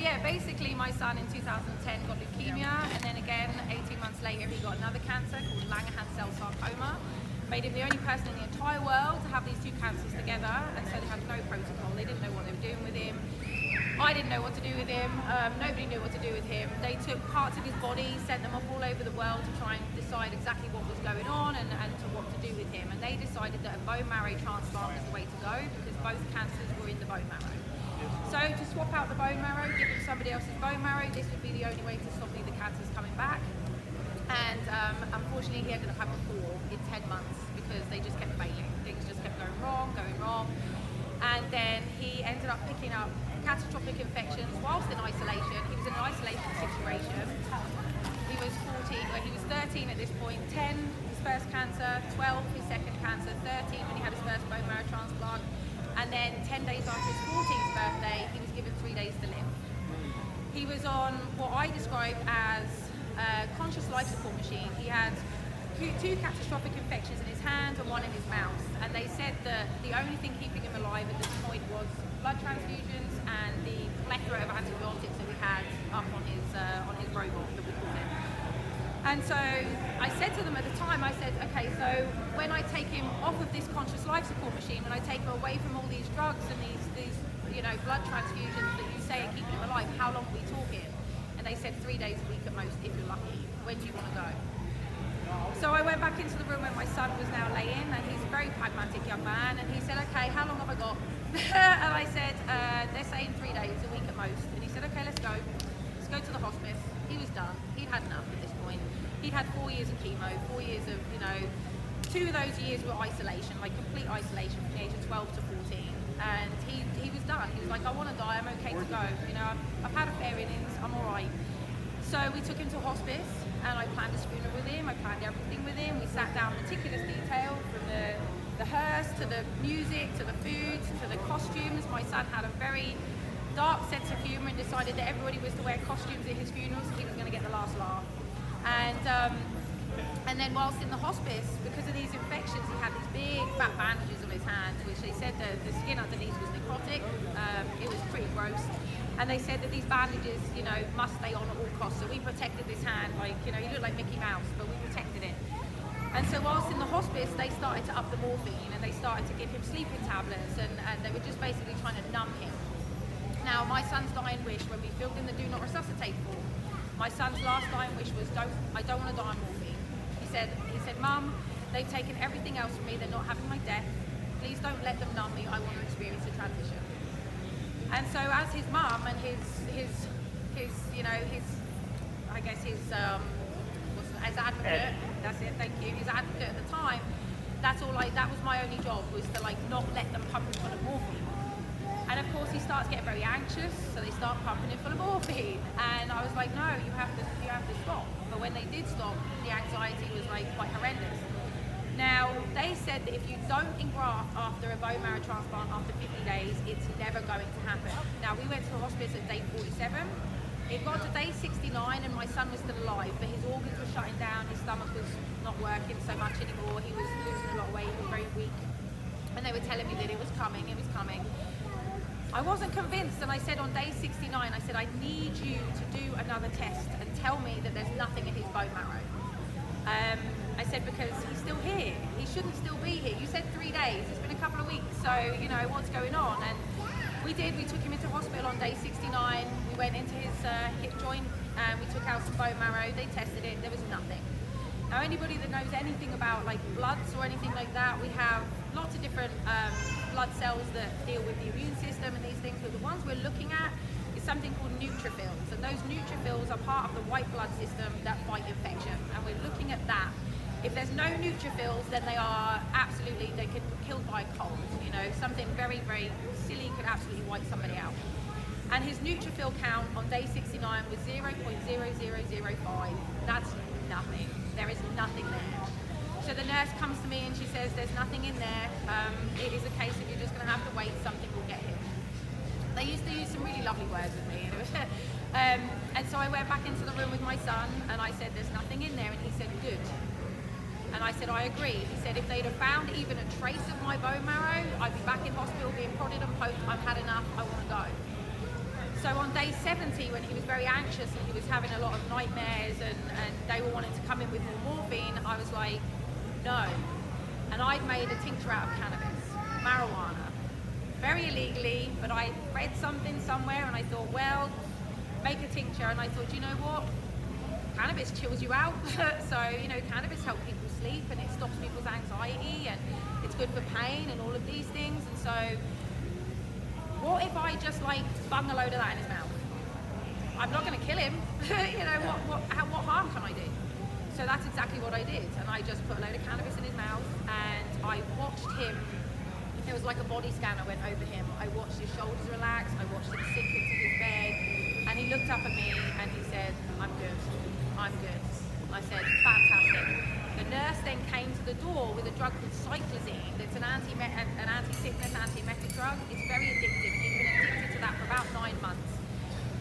yeah, basically my son in 2010 got leukemia, and then again 18 months later he got another cancer called Langerhans cell sarcoma. Made him the only person in the entire world to have these two cancers together, and so they had no protocol. They didn't know what they were doing with him. I didn't know what to do with him. Nobody knew what to do with him. They took parts of his body, sent them off all over the world to try and decide exactly what was going on and to what to do with him. And they decided that a bone marrow transplant was the way to go because both cancers were in the bone marrow. So to swap out the bone marrow, give him somebody else's bone marrow, this would be the only way to stop the cancers coming back. And unfortunately he ended up having 4 in 10 months because they just kept failing. Things just kept going wrong. And then he ended up picking up catastrophic infections whilst in isolation. He was in an isolation situation. He was 13 at this point, 10 his first cancer, 12 his second cancer, 13 when he had his first bone marrow transplant, and then 10 days after his 14th birthday, he was given 3 days to live. He was on what I describe as a conscious life support machine. He had 2 catastrophic infections in his hand and 1 in his mouth, and they said that the only thing keeping him alive at this point was blood transfusions and the plethora of antibiotics that we had up on his robot that we called it. And so I said to them at the time, I said, okay, so when I take him off of this conscious life support machine, when I take him away from all these drugs and these blood transfusions that you say are keeping him alive, how long are we talking? And they said 3 days a week at most, if you're lucky. When do you want to go? So I went back into the room where my son was now laying, and he's a very pragmatic young man, and he said, okay, how long have I got? And I said, they're saying 3 days a week at most. And he said, okay, let's go to the hospice. He was done. He'd had enough at this point. He'd had 4 years of chemo, 4 years of, 2 of those years were isolation, like complete isolation from the age of 12 to 14. And he was done. He was like, I want to die, I'm okay to go. I've had a fair innings, I'm all right. So we took him to hospice, and I planned his funeral with him, I planned everything with him. We sat down meticulous detail from the hearse to the music to the food to the costumes. My son had a very dark sense of humour and decided that everybody was to wear costumes at his funeral, so he was going to get the last laugh. And then whilst in the hospice, because of these infections, he had these big fat bandages on his hands, which they said the skin underneath was necrotic. It was pretty gross. And they said that these bandages, must stay on at all costs. So we protected this hand, he looked like Mickey Mouse, but we protected it. And so whilst in the hospice, they started to up the morphine, and they started to give him sleeping tablets, and they were just basically trying to numb him. Now, my son's dying wish, when we filled in the do not resuscitate form, my son's last dying wish was, I don't want to die on morphine. He said, Mum, they've taken everything else from me, they're not having my death. Please don't let them numb me, I want to experience a transition. And so as his mum and his advocate, that's it, thank you, his advocate at the time, that was my only job, was to not let them pump him full of morphine. And of course he starts getting very anxious, so they start pumping him full of morphine. And I was like, no, you have to stop. But when they did stop, the anxiety was quite horrendous. Now, they said that if you don't engraft after a bone marrow transplant after 50 days, it's never going to happen. Now, we went to the hospice at day 47. It got to day 69 and my son was still alive, but his organs were shutting down, his stomach was not working so much anymore, he was losing a lot of weight, he was very weak. And they were telling me that it was coming. I wasn't convinced, and I said on day 69, I said, I need you to do another test and tell me that there's nothing in his bone marrow. I said, because he's still here. He shouldn't still be here. You said 3 days. It's been a couple of weeks. So, what's going on? And we did. We took him into hospital on day 69. We went into his hip joint and we took out some bone marrow. They tested it. There was nothing. Now, anybody that knows anything about bloods or anything like that, we have lots of different blood cells that deal with the immune system and these things. But the ones we're looking at is something called neutrophils. And those neutrophils are part of the white blood system that fight infection. And we're looking at that. If there's no neutrophils, then they can be killed by a cold. Something very, very silly could absolutely wipe somebody out. And his neutrophil count on day 69 was 0.0005. That's nothing. There is nothing there. So the nurse comes to me and she says, there's nothing in there. It is a case of you're just going to have to wait, something will get him. They used to use some really lovely words with me. And so I went back into the room with my son and I said, there's nothing in there. And he said, good. And I said, I agree. He said, if they'd have found even a trace of my bone marrow, I'd be back in hospital being prodded and poked. I've had enough. I want to go. So on day 70, when he was very anxious and he was having a lot of nightmares and they were wanting to come in with more morphine, I was like, no. And I'd made a tincture out of cannabis, marijuana, very illegally, but I read something somewhere and I thought, well, make a tincture. And I thought, you know what? Cannabis chills you out. So, you know, cannabis helps people sleep and it stops people's anxiety and it's good for pain and all of these things. And so, what if I just like bung a load of that in his mouth? I'm not going to kill him. You know, what harm can I do? So that's exactly what I did. And I just put a load of cannabis in his mouth and I watched him. It was like a body scanner went over him. I watched his shoulders relax. I watched him sink into his bed. And he looked up at me and he said, I'm good. I'm good. I said, fantastic. The nurse then came to the door with a drug called cyclizine. It's an anti-sickness, anti-emetic drug. It's very addictive. He's been addicted to that for about 9 months.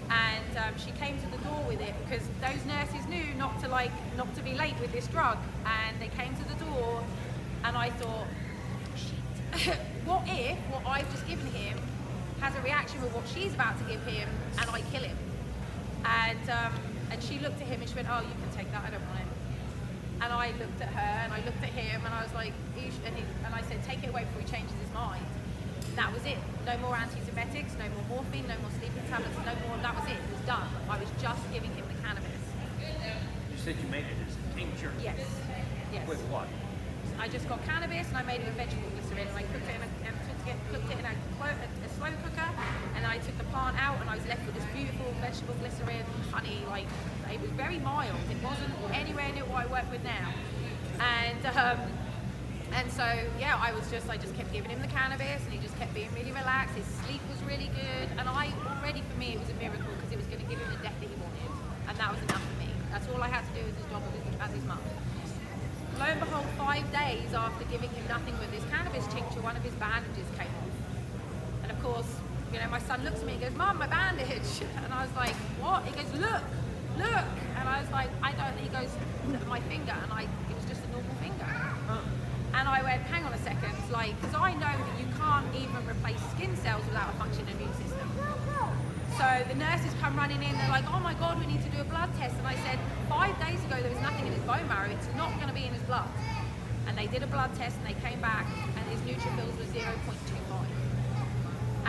And she came to the door with it because those nurses knew not to be late with this drug. And they came to the door and I thought, shit, what if what I've just given him has a reaction with what she's about to give him and I kill him? And she looked at him and she went, oh, you can take that, I don't want it. And I looked at her and I looked at him and I was like, and I said, take it away before he changes his mind. And that was it. No more anti-emetics, no more morphine, no more sleeping tablets, no more, that was it. It was done. I was just giving him the cannabis. You said you made it as a tincture? Yes. Yes. With what? I just got cannabis and I made it with vegetable glycerin and I cooked it in a slow cooker and I took the plant out and I was left with this beautiful vegetable glycerin, honey, like it was very mild. It wasn't anywhere near what I work with now. And so yeah, I just kept giving him the cannabis and he just kept being really relaxed. His sleep was really good and already for me it was a miracle because it was going to give him the death that he wanted and that was enough for me. That's all I had to do as his job as his mum. Lo and behold, 5 days after giving him nothing but this cannabis tincture, one of his bandages came off. And of course, you know, my son looks at me and goes, Mum, my bandage. And I was like, what? He goes, look. And I was like, I don't. He goes, look at my finger. And it was just a normal finger. And I went, hang on a second, because I know that you can't even replace skin cells without a functioning immune system. So the nurses come running in, they're like, oh my God, we need to do a blood test. And I said, 5 days ago, there was nothing in his bone marrow. It's not going to be in his blood. And they did a blood test and they came back and his neutrophils were 0.25.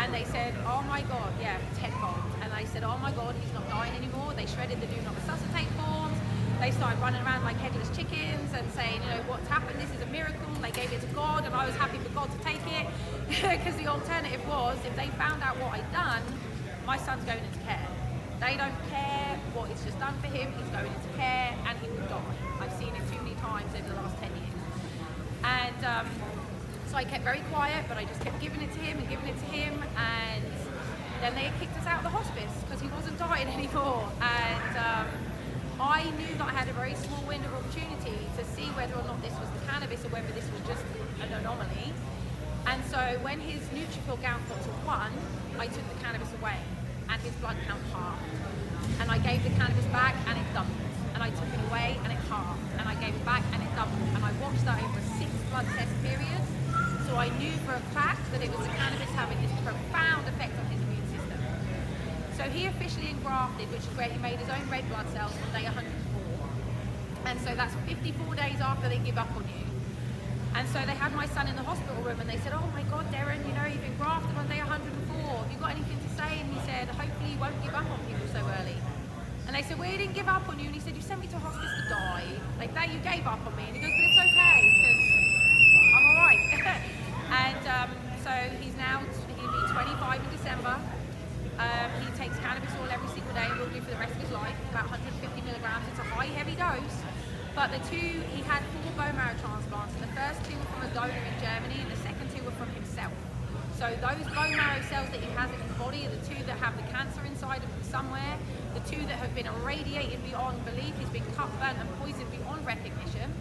And they said, oh my God, yeah, tenfold. And they said, oh my God, he's not dying anymore. They shredded the do not resuscitate forms. They started running around like headless chickens and saying, you know, what's happened? This is a miracle. They gave it to God and I was happy for God to take it because the alternative was if they found out what I'd done, my son's going into care. They don't care what it's just done for him. He's going into care and he will die. I've seen it too many times over the last 10 years. And so I kept very quiet, but I just kept giving it to him. And then they kicked us out of the hospice because he wasn't dying anymore. And I knew that I had a very small window of opportunity to see whether or not this was the cannabis or whether this was just an anomaly. And so when his neutrophil count got to 1, I took the cannabis away and his blood count halved. And I gave the cannabis back and it doubled. And I took it away and it halved. And I gave it back and it doubled. And I watched that over a 6 blood test period. So I knew for a fact that it was the cannabis having this profound effect on his immune system. So he officially engrafted, which is where he made his own red blood cells on day 104. And so that's 54 days after they give up on you. And so they had my son in the hospital room and they said, oh my God, Darren, you know, you've been grafted on day 104. Have you got anything to say? And he said, hopefully you won't give up on people so early. And they said, well, he didn't give up on you. And he said, you sent me to hospice to die. Like, that you gave up on me. And he goes, but it's okay, because I'm all right. And so he'll be 25 in December. He takes cannabis oil every single day and will do for the rest of his life, about 150 milligrams. It's a high, heavy dose. But he had 4 bone marrow transplants, and the first 2 were from a donor in Germany, and the second 2 were from himself. So those bone marrow cells that he has in his body are the 2 that have the cancer inside of them somewhere, the 2 that have been irradiated beyond belief. He's been cut, burnt, and poisoned beyond recognition.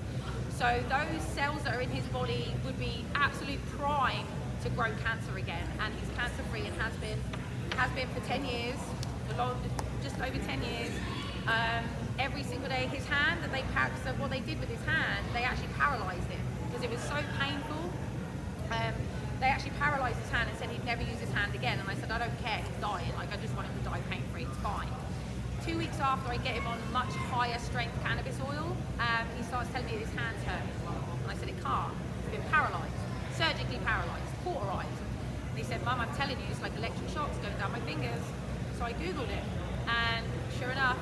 So those cells that are in his body would be absolute prime to grow cancer again, and he's cancer-free and has been for 10 years, just over 10 years. Every single day, his hand, so what they did with his hand, they actually paralyzed him because it was so painful. they actually paralyzed his hand and said he'd never use his hand again. And I said, I don't care, he's dying. Like, I just want him to die pain-free, it's fine. 2 weeks after, I get him on much higher strength cannabis oil, he starts telling me his hands hurt. And I said, it can't. He's been paralyzed, surgically paralyzed, cauterized. And he said, Mum, I'm telling you, it's like electric shocks going down my fingers. So I Googled it, and sure enough,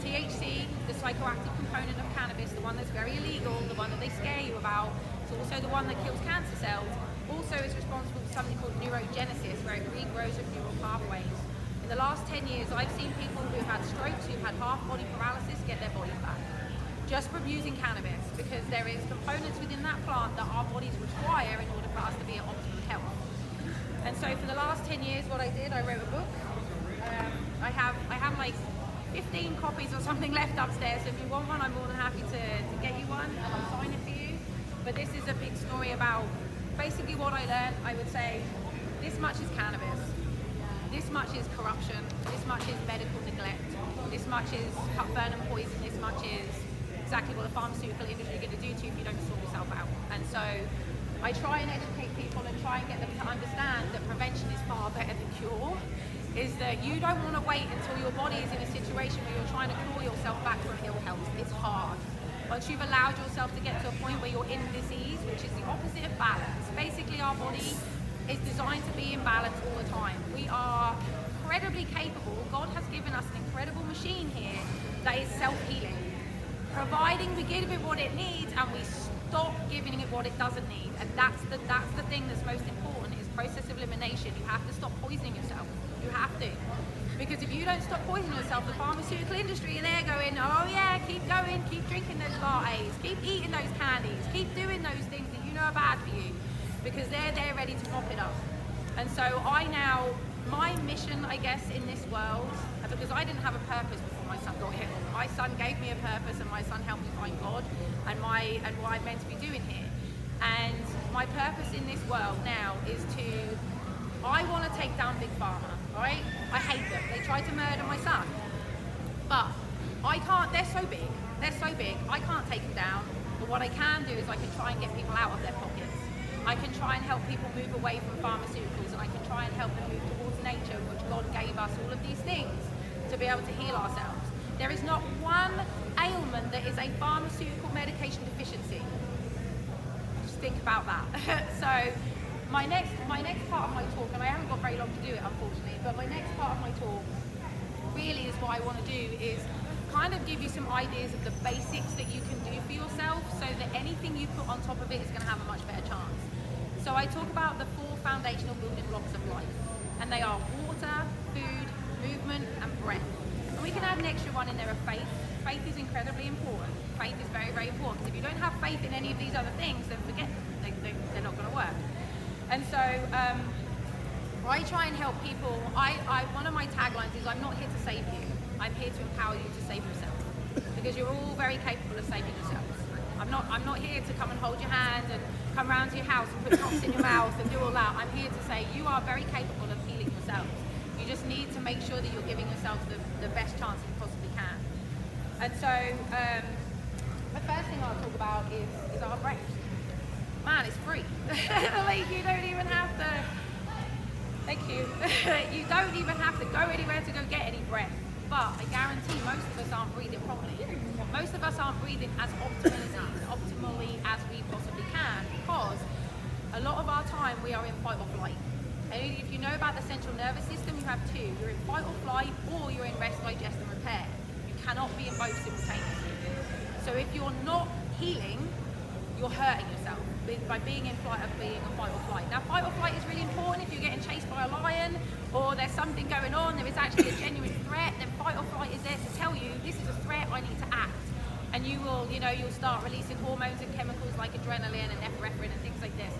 THC, the psychoactive component of cannabis, the one that's very illegal, the one that they scare you about, it's also the one that kills cancer cells, also is responsible for something called neurogenesis, where it regrows of neural pathways. In the last 10 years, I've seen people who've had strokes, who've had half-body paralysis, get their bodies back, just from using cannabis, because there is components within that plant that our bodies require in order for us to be at optimum health. And so for the last 10 years, what I did, I wrote a book. I have like 15 copies or something left upstairs, so if you want one, I'm more than happy to get you one, and I'll sign it for you. But this is a big story about basically what I learned. I would say this much is cannabis, this much is corruption, this much is medical neglect, this much is heartburn and poison, this much is exactly what the pharmaceutical industry is going to do to you if you don't sort yourself out. And so I try and educate people and try and get them to understand that prevention is far better than cure, is that you don't want to wait until your body is in a situation where you're trying to claw yourself back from ill health. It's hard. Once you've allowed yourself to get to a point where you're in disease, which is the opposite of balance, basically our body is designed to be in balance all the time. We are incredibly capable. God has given us an incredible machine here that is self-healing, providing we give it what it needs and we stop giving it what it doesn't need. And that's the thing that's most important, is process of elimination. You have to stop poisoning yourself. You have to. Because if you don't stop poisoning yourself, the pharmaceutical industry are there going, oh yeah, keep going, keep drinking those lattes, keep eating those candies, keep doing those things that you know are bad for you, because they're ready to mop it up. And so my mission, I guess, in this world, because I didn't have a purpose before my son got here. My son gave me a purpose, and my son helped me find God and what I'm meant to be doing here. And my purpose in this world now is I want to take down Big Pharma, right? I hate them. They tried to murder my son. But I can't, they're so big, I can't take them down. But what I can do is I can try and get people out of their pockets. I can try and help people move away from pharmaceuticals, and I can try and help them move towards nature, which God gave us all of these things to be able to heal ourselves. There is not one ailment that is a pharmaceutical medication deficiency. Just think about that. So my next part of my talk, and I haven't got very long to do it unfortunately, but my next part of my talk really is what I want to do is kind of give you some ideas of the basics that you can do for yourself, so that anything you put on top of it is going to have a much better chance. So I talk about the 4 foundational building blocks of life, and they are water, food, movement, and breath. And we can add an extra one in there of faith. Faith is incredibly important. Faith is very, very important, because if you don't have faith in any of these other things, then forget them. They're not going to work. And so I try and help people. One of my taglines is, I'm not here to save you. I'm here to empower you to save yourself, because you're all very capable of saving yourselves. I'm not here to come and hold your hand and come round to your house and put drops in your mouth and do all that. I'm here to say you are very capable of healing yourselves. You just need to make sure that you're giving yourself the best chance you possibly can. And so the first thing I'll talk about is our breath. Man, it's free. Like, you don't even have to, thank you. You don't even have to go anywhere to go get any breath. But I guarantee most of us aren't breathing properly. Most of us aren't breathing as optimally as we possibly can, because a lot of our time we are in fight or flight. And if you know about the central nervous system, you have 2. You're in fight or flight, or you're in rest, digest, and repair. You cannot be in both simultaneously. So if you're not healing, you're hurting yourself by being in fight or flight. Now, fight or flight is really important if you're getting chased by a lion, or there's something going on, there is actually a genuine threat. Then fight or flight is there to tell you, this is a threat, I need to act. And you'll start releasing hormones and chemicals like adrenaline and epinephrine and things like this.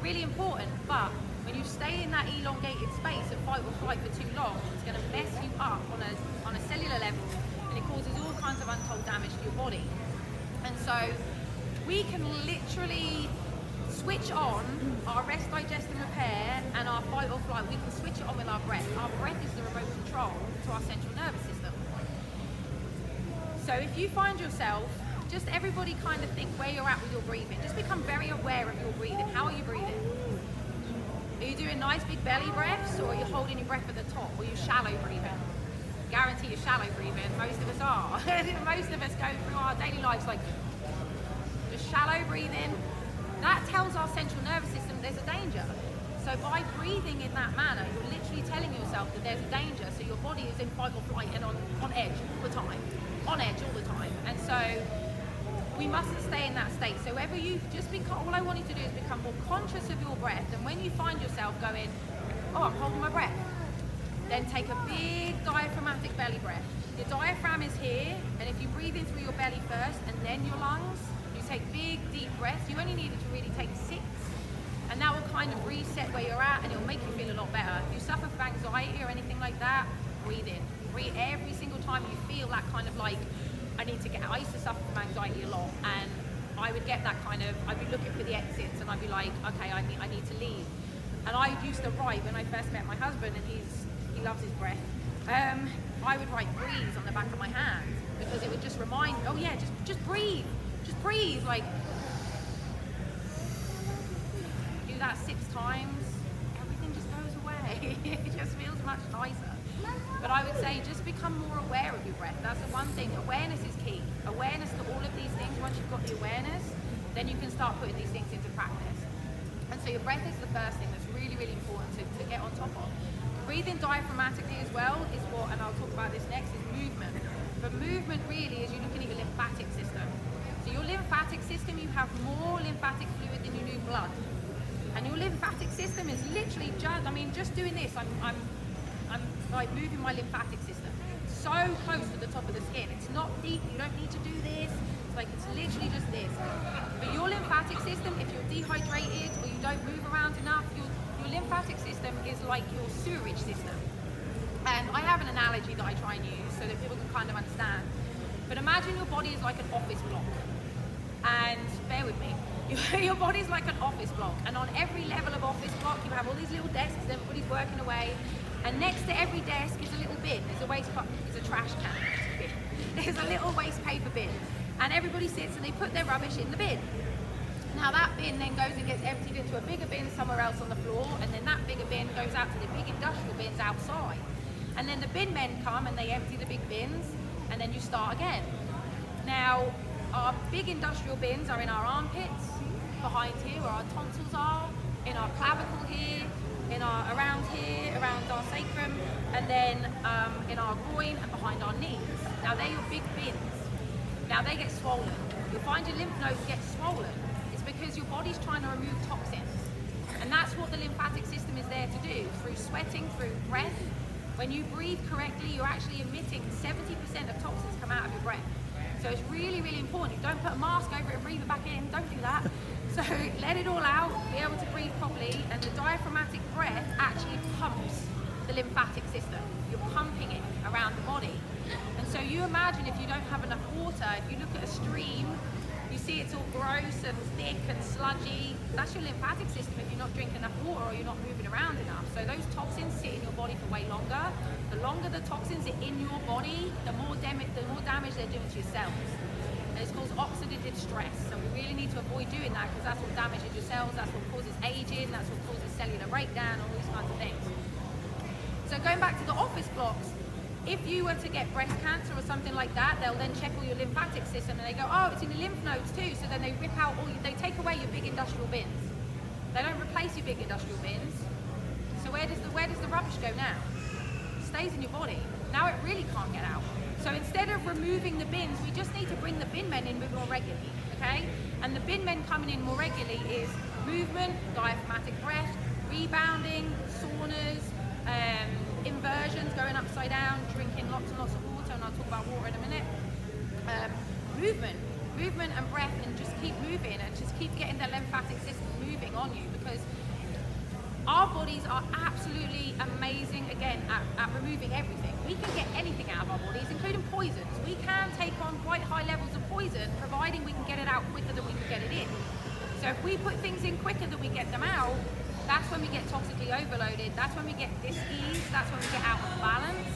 Really important. But when you stay in that elongated space of fight or flight for too long, it's going to mess you up on a cellular level, and it causes all kinds of untold damage to your body. And so we can literally switch on our rest, digest, and repair, and our fight or flight. We can switch it on with our breath. Our breath is the remote control to our central nervous system. So if you find yourself, just everybody kind of think where you're at with your breathing. Just become very aware of your breathing. How are you breathing? Are you doing nice big belly breaths, or are you holding your breath at the top, or are you shallow breathing? Guarantee you're shallow breathing. Most of us are. Most of us go through our daily lives like just shallow breathing. That tells our central nervous system there's a danger. So by breathing in that manner, you're literally telling yourself that there's a danger. So your body is in fight or flight and on edge all the time. On edge all the time. And so we mustn't stay in that state. So whether you've just become, all I want you to do is become more conscious of your breath. And when you find yourself going, oh, I'm holding my breath, then take a big diaphragmatic belly breath. Your diaphragm is here, and if you breathe in through your belly first and then your lungs, you take big, deep breaths. You only need to really take 6, and that will kind of reset where you're at, and it'll make you feel a lot better. If you suffer from anxiety or anything like that, breathe in. Breathe every single time you feel that kind of like, I need to get out. I used to suffer from anxiety a lot, and I would get that kind of, I'd be looking for the exits, and I'd be like, okay, I need to leave. And I used to write, when I first met my husband, and he loves his breath, I would write breathe on the back of my hand, because it would just remind, oh yeah, just breathe, like, do that 6 times, everything just goes away. It just feels much nicer. But I would say just become more aware of your breath. That's the one thing. Awareness is key. Awareness to all of these things. Once you've got the awareness, then you can start putting these things into practice. And so your breath is the first thing that's really, really important to get on top of. Breathing diaphragmatically as well is what, and I'll talk about this next, is movement. But movement really is you're looking at your lymphatic system. So your lymphatic system, you have more lymphatic fluid than you do blood. And your lymphatic system is literally just doing this. I'm like moving my lymphatic system so close to the top of the skin. It's not deep, you don't need to do this. It's like, it's literally just this. But your lymphatic system, if you're dehydrated or you don't move around enough, your lymphatic system is like your sewerage system. And I have an analogy that I try and use so that people can kind of understand. But imagine your body is like an office block. And bear with me, your body's like an office block. And on every level of office block, you have all these little desks, everybody's working away. And next to every desk is a little bin. There's a trash can. There's a little waste paper bin. And everybody sits and they put their rubbish in the bin. Now that bin then goes and gets emptied into a bigger bin somewhere else on the floor, and then that bigger bin goes out to the big industrial bins outside. And then the bin men come and they empty the big bins, and then you start again. Now, our big industrial bins are in our armpits, behind here where our tonsils are, in our clavicle here, around here, around our sacrum, and then in our groin and behind our knees. Now they're your big bins. Now they get swollen. You'll find your lymph nodes get swollen. It's because your body's trying to remove toxins. And that's what the lymphatic system is there to do, through sweating, through breath. When you breathe correctly, you're actually emitting 70% of toxins come out of your breath. So it's really, really important. You don't put a mask over it and breathe it back in. Don't do that. So let it all out, be able to breathe properly, and the diaphragmatic breath actually pumps the lymphatic system. You're pumping it around the body. And so you imagine if you don't have enough water, if you look at a stream, you see it's all gross and thick and sludgy. That's your lymphatic system if you're not drinking enough water or you're not moving around enough. So those toxins sit in your body for way longer. The longer the toxins are in your body, the more damage they're doing to your cells. And it's called oxidative stress. So we really need to avoid doing that, because that's what damages your cells, that's what causes aging, that's what causes cellular breakdown, all these kinds of things. So going back to the office blocks, if you were to get breast cancer or something like that, they'll then check all your lymphatic system and they go, oh, it's in your lymph nodes too. So then they rip out they take away your big industrial bins. They don't replace your big industrial bins. So where does the rubbish go now? It stays in your body. Now it really can't get out. So instead of removing the bins, we just need to bring the bin men in more regularly, okay? And the bin men coming in more regularly is movement, diaphragmatic breath, rebounding, saunas, inversions, going upside down, drinking lots and lots of water, and I'll talk about water in a minute. Movement and breath, and just keep moving and just keep getting the lymphatic system moving on you, because our bodies are absolutely amazing, again, at removing everything. We can get anything out of our bodies, including poisons. We can take on quite high levels of poison, providing we can get it out quicker than we can get it in. So if we put things in quicker than we get them out, that's when we get toxically overloaded, that's when we get dis-ease, that's when we get out of balance,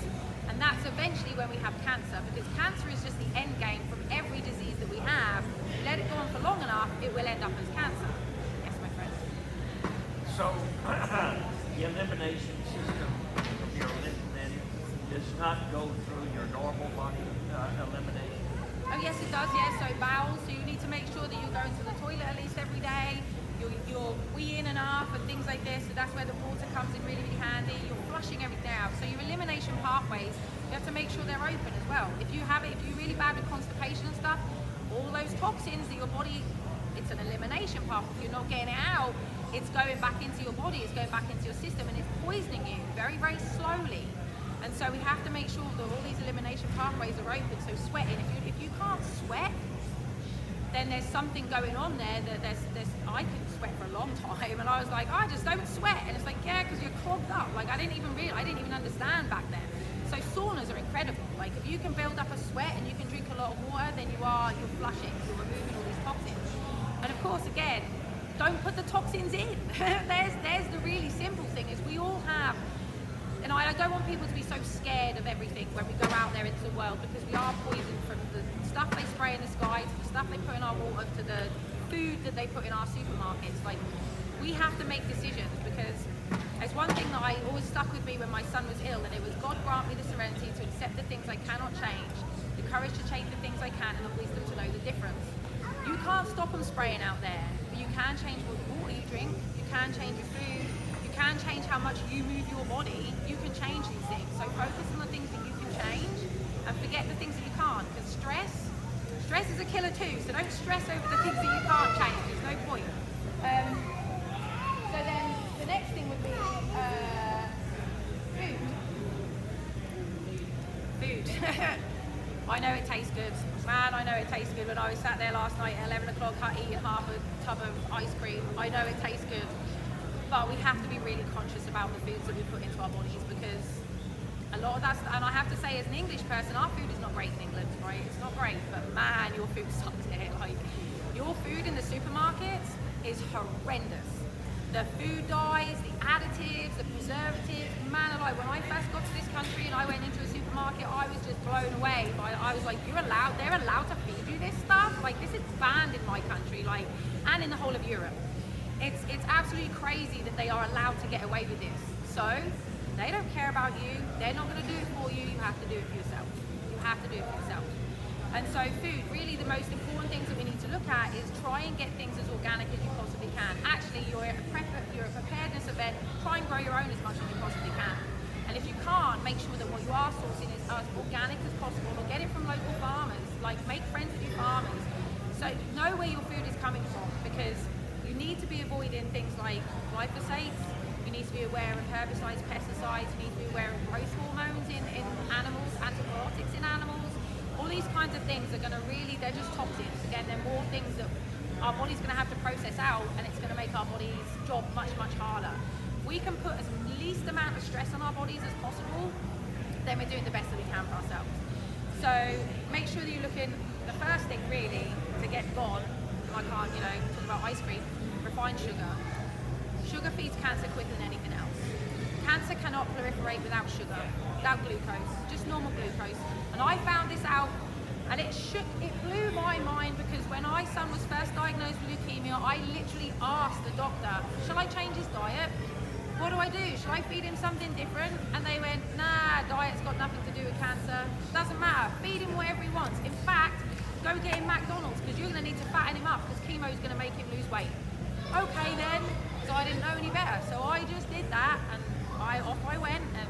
and that's eventually when we have cancer, because cancer is just the end game from every disease that we have. Let it go on for long enough, it will end up as cancer. Yes, my friend. So the elimination system of your then does not go through your normal body elimination. Oh yes, it does. Yes, so bowels. So you need to make sure that you're going to the toilet at least every day. You're weeing enough and things like this. So that's where the water comes in really, really handy. You're flushing everything out. So your elimination pathways, you have to make sure they're open as well. If you're really bad with constipation and stuff, all those toxins that your body, it's an elimination path. If you're not getting it out, it's going back into your body. It's going back into your system, and it's poisoning you very, very slowly. And so we have to make sure that all these elimination pathways are open. So sweating, if you can't sweat, then there's something going on there that I couldn't sweat for a long time, and I was like, I just don't sweat, and it's like, yeah, because you're clogged up. Like I didn't even understand back then. So saunas are incredible. Like if you can build up a sweat and you can drink a lot of water, then you're flushing, you're removing all these toxins. And of course, again, don't put the toxins in. there's the really simple thing is we all have. And I don't want people to be so scared of everything when we go out there into the world, because we are poisoned from the stuff they spray in the sky, to the stuff they put in our water, to the food that they put in our supermarkets. Like, we have to make decisions, because there's one thing that I always stuck with me when my son was ill, and it was God grant me the serenity to accept the things I cannot change, the courage to change the things I can, and the wisdom to know the difference. You can't stop them spraying out there, but you can change what water you drink, you can change your food, can change how much you move your body. You can change these things. So focus on the things that you can change and forget the things that you can't, because stress is a killer too. So don't stress over the things that you can't change. There's no point. So then the next thing would be food. I know it tastes good. Man, I know it tastes good. When I was sat there last night at 11 o'clock eating half a tub of ice cream, I know it tastes good. But we have to be really conscious about the foods that we put into our bodies, because a lot of that, and I have to say as an English person, our food is not great in England, right? It's not great, but man, your food sucks here. Like, your food in the supermarkets is horrendous. The food dyes, the additives, the preservatives, man alive. When I first got to this country and I went into a supermarket, I was just blown away. I was like, they're allowed to feed you this stuff? Like, this is banned in my country, like, and in the whole of Europe. It's absolutely crazy that they are allowed to get away with this. So they don't care about you. They're not going to do it for you. You have to do it for yourself. You have to do it for yourself. And so food, really the most important things that we need to look at is try and get things as organic as you possibly can. Actually, you're at a preparedness event, try and grow your own as much as you possibly can. And if you can't, make sure that what you are sourcing is as organic as possible, or get it from local farmers. Like, make friends with your farmers. So know where your food is coming from, because you need to be avoiding things like glyphosate. You need to be aware of herbicides, pesticides. You need to be aware of growth hormones in animals, antibiotics in animals. All these kinds of things are going to they're just toxins. Again, they're more things that our body's going to have to process out, and it's going to make our body's job much, much harder. If we can put as least amount of stress on our bodies as possible, then we're doing the best that we can for ourselves. So make sure that you're looking, the first thing really to get gone, I can't, talk about ice cream, refined sugar. Sugar feeds cancer quicker than anything else. Cancer cannot proliferate without sugar, without glucose, just normal glucose. And I found this out, and it blew my mind, because when my son was first diagnosed with leukemia, I literally asked the doctor, shall I change his diet? What do I do? Should I feed him something different? And they went, nah, diet's got nothing to do with cancer. Doesn't matter, feed him whatever he wants. In fact, go get him McDonald's, because you're going to need to fatten him up, because chemo is going to make him lose weight. Okay then, so I didn't know any better. So I just did that, and off I went, and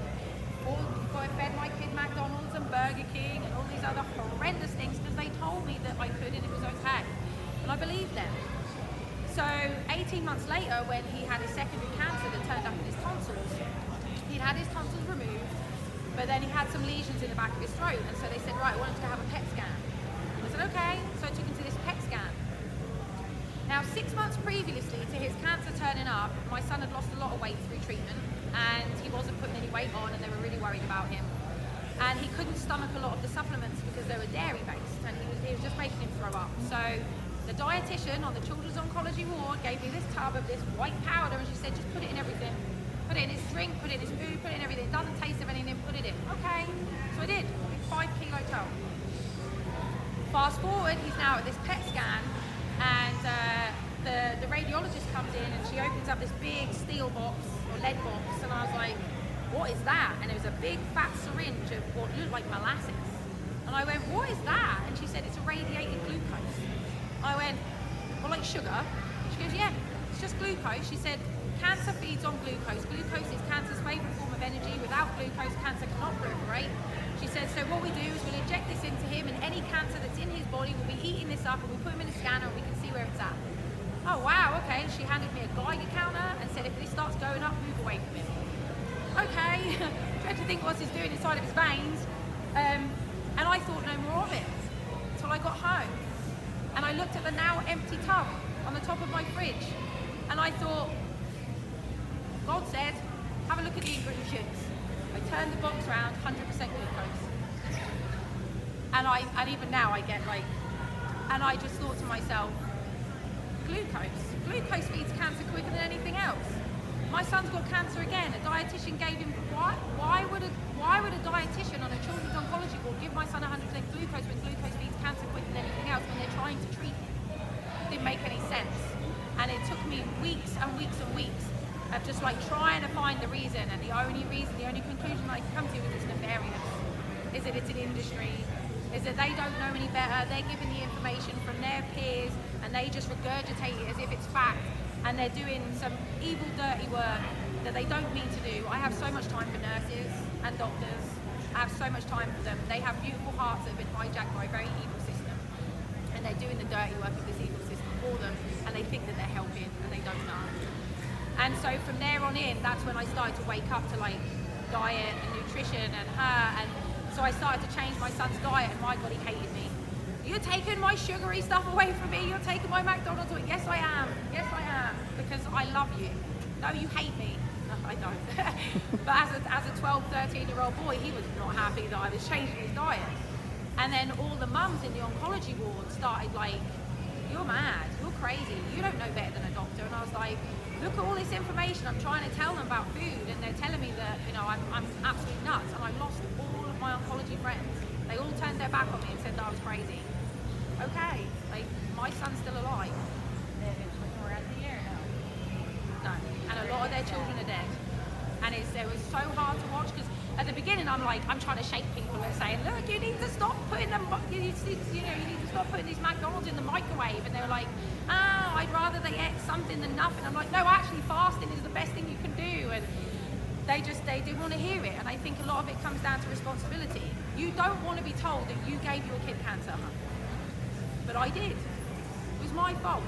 I fed my kid McDonald's and Burger King and all these other horrendous things, because they told me that I could and it was okay. And I believed them. So 18 months later, when he had his secondary cancer that turned up in his tonsils, he'd had his tonsils removed, but then he had some lesions in the back of his throat, and so they said, right, I want him to have a PET scan. I said, okay, so I took him to this PET scan. Now, 6 months previously to his cancer turning up, my son had lost a lot of weight through treatment, and he wasn't putting any weight on, and they were really worried about him. And he couldn't stomach a lot of the supplements because they were dairy-based, and he was just making him throw up. So the dietitian on the Children's Oncology ward gave me this tub of this white powder, and she said, just put it in everything. Put it in his drink, put it in his food, put it in everything. It doesn't taste of anything, put it in. Okay, so I did. 5 kilo tub. Fast forward, he's now at this PET scan, and the radiologist cardiologist comes in and she opens up this big steel box or lead box, and I was like, what is that? And it was a big fat syringe of what looked like molasses. And I went, what is that? And she said, it's irradiated glucose. I went, well, like sugar? She goes, yeah, it's just glucose. She said, cancer feeds on glucose. Glucose is cancer's favourite form of energy. Without glucose, cancer cannot proliferate. She said, so what we do is we'll inject this into him, and any cancer that's in his body will be eating this up, and we put him in a scanner and we can see where it's at. Oh, wow, okay. And she handed me a Geiger counter and said, if this starts going up, move away from him. Okay, tried to think what he's doing inside of his veins, and I thought no more of it until I got home. And I looked at the now empty tub on the top of my fridge, and I thought, God said, have a look at the ingredients. I turned the box around, 100% glucose. And even now I get like, and I just thought to myself, glucose feeds cancer quicker than anything else. My son's got cancer again. A dietitian gave him, why would a dietitian on a children's oncology board give my son 100% glucose when glucose feeds cancer quicker than anything else when they're trying to treat him? Didn't make any sense. And it took me weeks and weeks and weeks of just like trying to find the reason, and the only conclusion I can come to is it's nefarious. Is that it's an industry, is that they don't know any better, they're given the information from their peers and they just regurgitate it as if it's fact, and they're doing some evil, dirty work that they don't mean to do. I have so much time for nurses and doctors. I have so much time for them. They have beautiful hearts that have been hijacked by a very evil system, and they're doing the dirty work of this evil system for them, and they think that they're helping, and they don't know. And so from there on in, that's when I started to wake up to like diet and nutrition and her, and so I started to change my son's diet, and my God, he hated me. You're taking my sugary stuff away from me, you're taking my McDonald's away. Yes, I am, because I love you. No, you hate me. No, I don't. But as a 12, 13-year-old boy, he was not happy that I was changing his diet. And then all the mums in the oncology ward started like, you're mad, you're crazy, you don't know better than a doctor. And I was like, look at all this information I'm trying to tell them about food, and they're telling me that, you know, I'm absolutely nuts, and I lost all of my oncology friends. They all turned their back on me and said that I was crazy. Okay, like, my son's still alive. We're at the air now. No, and a lot of their children are dead. And it was so hard to watch, because at the beginning I'm like, I'm trying to shake people and saying, look, you need to stop putting them, you need to stop putting these McDonald's in the microwave. And they were like, I'd rather they ate something than nothing. I'm like, no, actually fasting is the best thing you can do. And they didn't want to hear it. And I think a lot of it comes down to responsibility. You don't want to be told that you gave your kid cancer, but I did. It was my fault.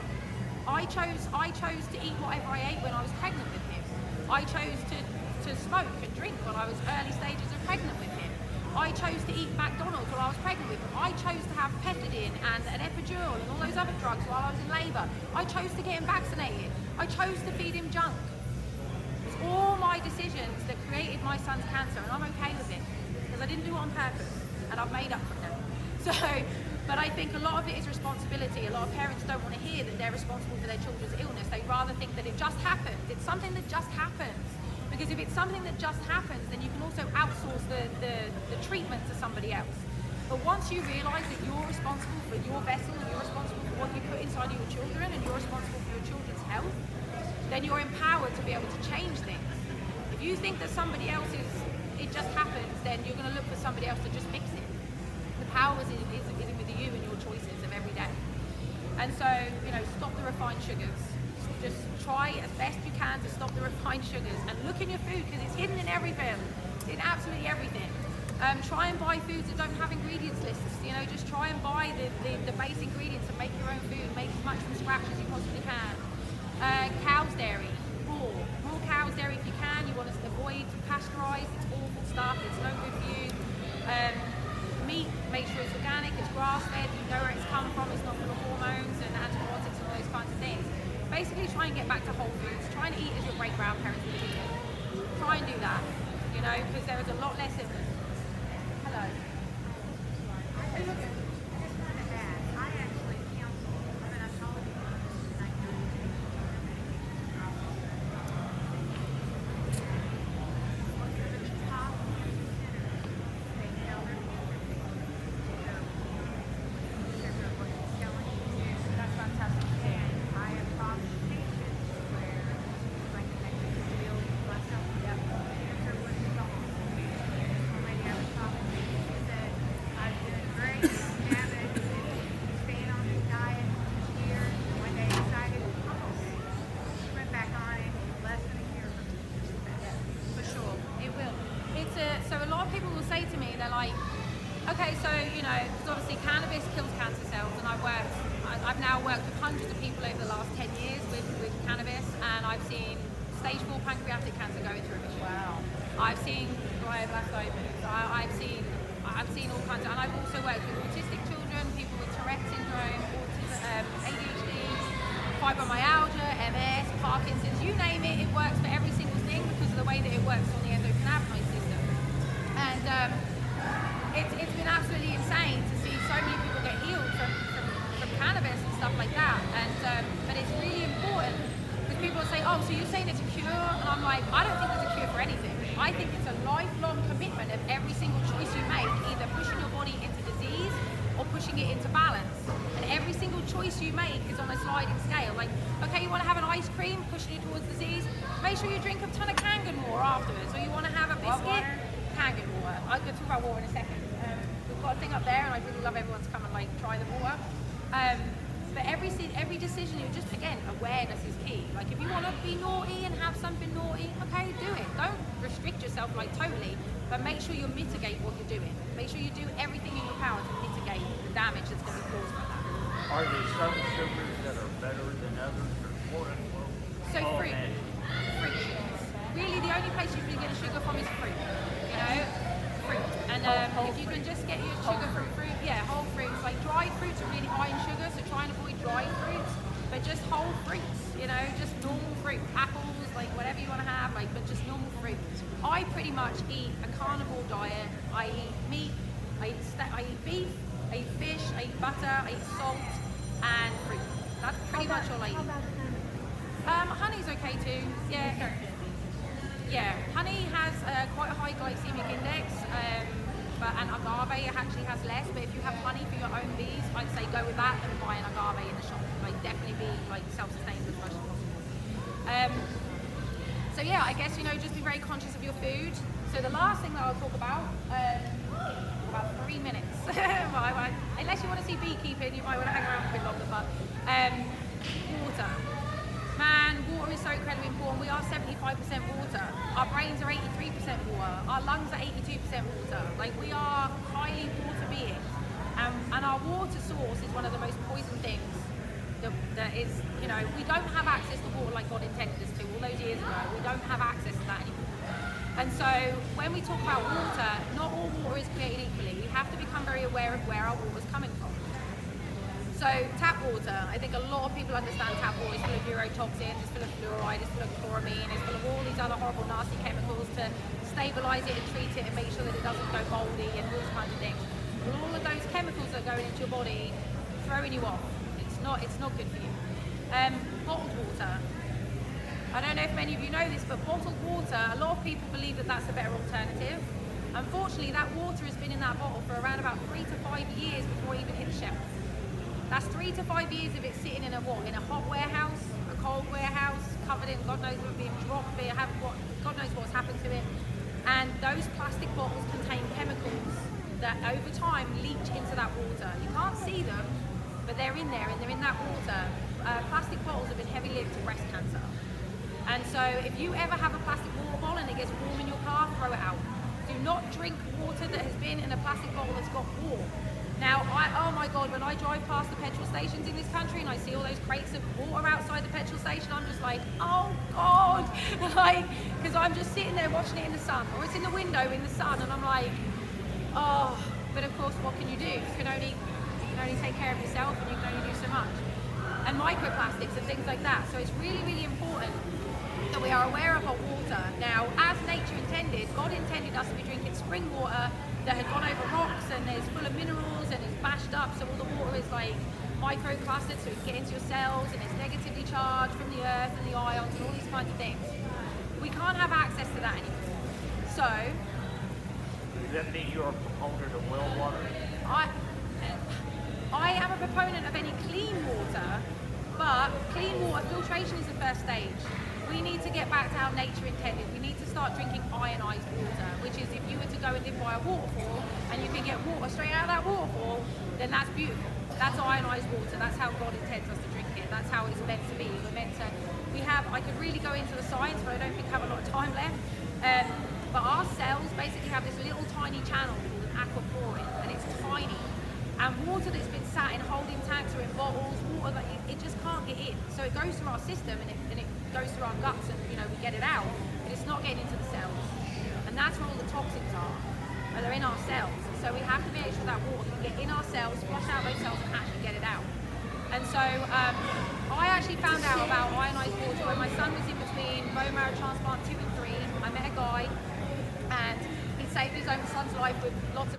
I chose to eat whatever I ate when I was pregnant with him. I chose to smoke and drink when I was early stages of pregnant with him. I chose to eat McDonald's while I was pregnant with him. I chose to have pethidine and an epidural and all those other drugs while I was in labour. I chose to get him vaccinated. I chose to feed him junk. It's all my decisions that created my son's cancer, and I'm okay with it because I didn't do it on purpose, and I've made up for it now. So, but I think a lot of it is responsibility. A lot of parents don't want to hear that they're responsible for their children's illness. They rather think that it just happens. It's something that just happens. Because if it's something that just happens, then you can also outsource the treatment to somebody else. But once you realise that you're responsible for your vessel, and you're responsible for what you put inside your children, and you're responsible for your children's health, then you're empowered to be able to change things. If you think that somebody else it just happens, then you're going to look for somebody else to just fix it. The power is with you and your choices of every day. And so, stop the refined sugars. Just try as best you can to stop the refined sugars, and look in your food, because it's hidden in everything, in absolutely everything. Try and buy foods that don't have ingredients lists. Just try and buy the base ingredients and make your own food. Make as much from scratch as you possibly can. Cow's dairy, raw cow's dairy if you can. You want to avoid pasteurized. It's awful stuff. It's no good for you. Meat, make sure it's organic. It's grass fed. You know where it's come from. It's not full of hormones and antibiotics and all those kinds of things. Basically, try and get back to whole foods. Try and eat as your great-grandparents would have eaten. Try and do that, because there is a lot less in them. Hello. I just wanted to add, I actually counsel, I told you, I know most of the top centers, they tell their people what it's telling you. That's fantastic. And I have taught patients Okay, so because obviously cannabis kills cancer cells, and I've now worked with hundreds of people over the last 10 years with cannabis, and I've seen stage 4 pancreatic cancer go into remission. Wow. I've seen glioblastomas. I've seen all kinds of, and I've also worked with autistic children, people with Tourette syndrome, autism, ADHD, fibromyalgia, MS, Parkinson's, you name it. It works for every single thing because of the way that it works on the endocannabinoid system. And it's been absolutely insane to see so many people get healed from cannabis and stuff like that. And but it's really important because people say, oh, so you're saying it's a cure? And I'm like, I don't think it's a cure for anything. I think it's a lifelong commitment of every single choice you make, either pushing your body into disease or pushing it into balance. And every single choice you make is on a sliding scale. Like, okay, you want to have an ice cream, pushing you towards disease, make sure you drink a ton of Kangen water afterwards. Or you want to have a biscuit, Kangen water. I'm going to talk about water in a second. We've got a thing up there, and I really love everyone to come and like try the water. But every decision, you just, again, awareness is key. Like if you want to be naughty and have something naughty, okay, do it. Don't restrict yourself like totally, but make sure you mitigate what you're doing. Make sure you do everything in your power to mitigate the damage that's going to be caused by that. Are there some sugars that are better than others, or quote unquote? So fruit sugars. Really, the only place you can get sugar from is fruit. Fruit. And if you can just get your sugar from fruit, whole fruits. Like dried fruits are really high in sugar, so try and avoid dried fruits. But just whole fruits, just normal fruit, apples, like whatever you want to have, but just normal fruit. I pretty much eat a carnivore diet. I eat meat, I eat beef, I eat fish, I eat butter, I eat salt, and fruit. That's pretty much all I eat. Honey's okay too. Yeah, honey has quite a high glycemic index, and agave actually has less. But if you have honey for your own bees, I'd say go with that and buy an agave in the shop. Like definitely be like self-sustained as much as possible. So yeah, I guess just be very conscious of your food. So the last thing that I'll talk about, about 3 minutes. Unless you want to see beekeeping, you might want to hang around for a bit longer. But water. Man, water is so incredibly important. We are 75% water. Our brains are 83% water. Our lungs are 82% water. Like we are highly water beings. And our water source is one of the most poison things that is, we don't have access to water like God intended us to. All those years ago, we don't have access to that anymore. And so when we talk about water, not all water is created equally. We have to become very aware of where our water is coming from. So tap water, I think a lot of people understand tap water is full of neurotoxins, it's full of fluoride, it's full of chloramine, it's full of all these other horrible nasty chemicals to stabilize it and treat it and make sure that it doesn't go moldy and all those kinds of things. And all of those chemicals that are going into your body throwing you off. It's not good for you. Bottled water. I don't know if many of you know this, but bottled water, a lot of people believe that that's a better alternative. Unfortunately, that water has been in that bottle for around about 3 to 5 years before it even hit the shelf. That's 3 to 5 years of it sitting in a hot warehouse, a cold warehouse, covered in God knows what being dropped, God knows what's happened to it. And those plastic bottles contain chemicals that over time leach into that water. You can't see them, but they're in there and they're in that water. Plastic bottles have been heavily linked to breast cancer. And so if you ever have a plastic water bottle and it gets warm in your car, throw it out. Do not drink water that has been in a plastic bottle that's got warm. Now, oh my God, when I drive past the petrol stations in this country and I see all those crates of water outside the petrol station, I'm just like, oh God, because I'm just sitting there watching it in the sun, or it's in the window in the sun, and I'm like, oh, but of course, what can you do? You can only take care of yourself, and you can only do so much. And microplastics and things like that. So it's really, really important that we are aware of our water. Now, as nature intended, God intended us to be drinking spring water that had gone over rocks and is full of minerals and is bashed up, so all the water is like microclustered, so it can get into your cells, and it's negatively charged from the earth and the ions and all these kinds of things. We can't have access to that anymore. So, does that mean you're a proponent of well water? I am a proponent of any clean water, but clean water filtration is the first stage. We need to get back to how nature intended. We need to start drinking ionized water, which is if you were to go and live by a waterfall and you can get water straight out of that waterfall, then that's beautiful. That's ionized water. That's how God intends us to drink it. That's how it's meant to be. I could really go into the science, but I don't think I have a lot of time left. But our cells basically have this little tiny channel called an aquaporin, and it's tiny. And water that's been sat in holding tanks or in bottles, water that it just can't get in. So it goes through our system and it goes through our guts, and we get it out, but it's not getting into the cells. And that's where all the toxins are. And they're in our cells. So we have to make sure that water can get in our cells, flush out those cells, and actually get it out. And so I actually found out about ionized water when my son was in between bone marrow transplant 2 and 3. I met a guy, and he saved his own son's life with lots of